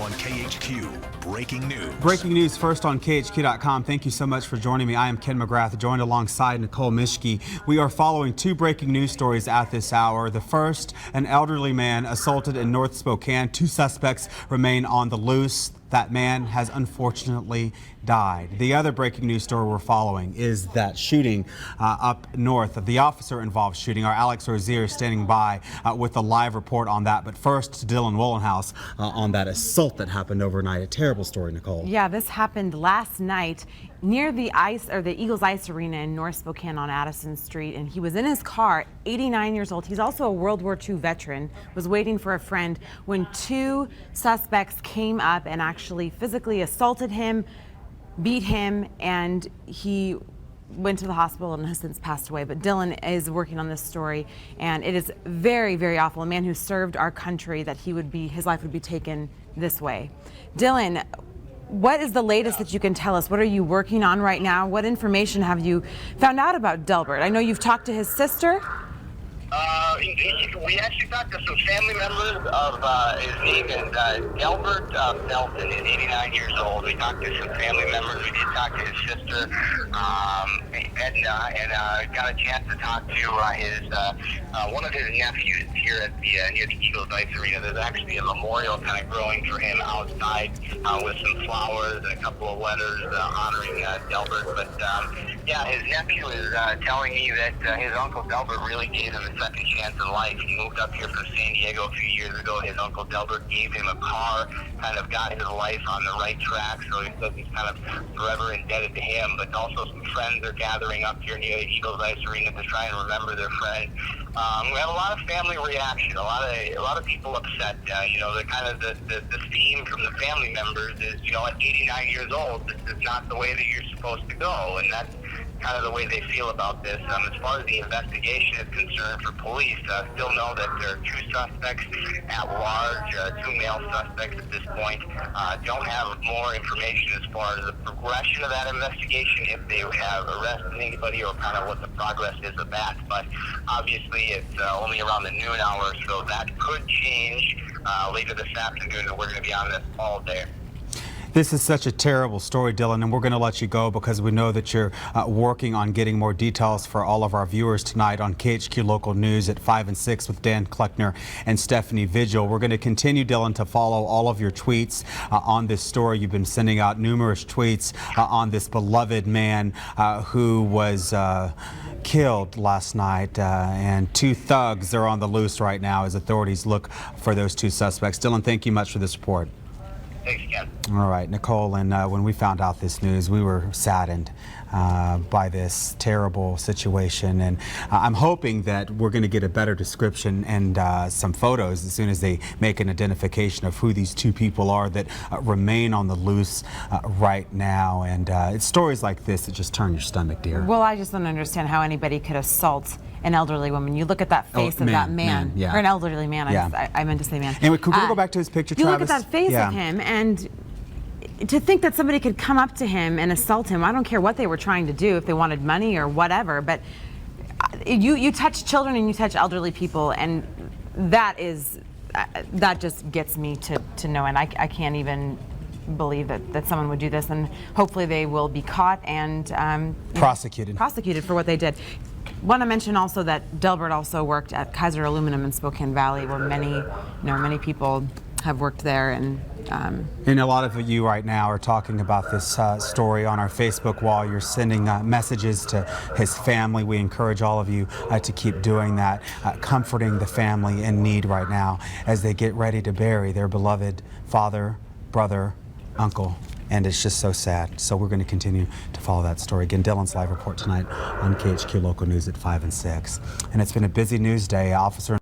On KHQ, breaking news. Breaking news first on KHQ.com. Thank you so much for joining me. I am Ken McGrath, joined alongside Nicole Mischke. We are following two breaking news stories at this hour. The first, an elderly man assaulted in North Spokane. Two suspects remain on the loose. That man has unfortunately died. The other breaking news story we're following is that shooting up north, the officer-involved shooting. Our Alex Rozier is standing by with a live report on that. But first, to Dylan Wollenhaus on that assault that happened overnight. A terrible story, Nicole. Yeah, this happened last night near the Eagles Ice Arena in North Spokane on Addison Street, and he was in his car, 89 years old. He's also a World War II veteran, was waiting for a friend when two suspects came up and actually physically assaulted him, beat him, and he went to the hospital and has since passed away. But Dylan is working on this story, and it is very, very awful. A man who served our country, that his life would be taken this way. Dylan, what is the latest that you can tell us? What are you working on right now? What information have you found out about Delbert? I know you've talked to his sister. We actually talked to some family members of his name is Delbert Belton, is 89 years old. We talked to some family members. We did talk to his sister, and got a chance to talk to one of his nephews here at near the Eagles Ice Arena. There's actually a memorial kind of growing for him outside with some flowers and a couple of letters honoring Delbert. But yeah, his nephew is telling me that his uncle Delbert really gave him a second chance in life. He moved up here from San Diego a few years ago. His uncle Delbert gave him a car, kind of got his life on the right track, so he says he's kind of forever indebted to him. But also some friends are gathering up here near the Eagles Ice Arena to try and remember their friend. We have a lot of family reaction, a lot of people upset. The kind of the theme from the family members is, at 89 years old, this is not the way that you're supposed to go, and that's kind of the way they feel about this. As far as the investigation is concerned for police, still know that there are two suspects at large, two male suspects at this point. Don't have more information as far as the progression of that investigation, if they have arrested anybody or kind of what the progress is of that. But obviously it's only around the noon hour, so that could change later this afternoon, and we're going to be on this all day. This is such a terrible story, Dylan, and we're going to let you go because we know that you're working on getting more details for all of our viewers tonight on KHQ Local News at 5 and 6 with Dan Kleckner and Stephanie Vigil. We're going to continue, Dylan, to follow all of your tweets on this story. You've been sending out numerous tweets on this beloved man who was killed last night, and two thugs are on the loose right now as authorities look for those two suspects. Dylan, thank you much for this report. Thanks again. All right, Nicole, and when we found out this news, we were saddened by this terrible situation, and I'm hoping that we're going to get a better description and some photos as soon as they make an identification of who these two people are that remain on the loose right now. And it's stories like this that just turn your stomach, dear. Well, I just don't understand how anybody could assault an elderly woman. You look at that face of that man, yeah. Or an elderly man. Yeah. I meant to say man. Anyway, could we go back to his picture, You Travis? look at that face of him, and to think that somebody could come up to him and assault him, I don't care what they were trying to do, if they wanted money or whatever, but you touch children and you touch elderly people, and that just gets me to no end. I can't even believe that someone would do this, and hopefully they will be caught and prosecuted for what they did. Want to mention also that Delbert also worked at Kaiser Aluminum in Spokane Valley, where many people have worked there, and a lot of you right now are talking about this story on our Facebook wall. You're sending messages to his family. We encourage all of you to keep doing that, comforting the family in need right now as they get ready to bury their beloved father, brother, uncle. And it's just so sad. So we're going to continue to follow that story. Again, Dylan's live report tonight on KHQ Local News at 5 and 6. And it's been a busy news day. Officer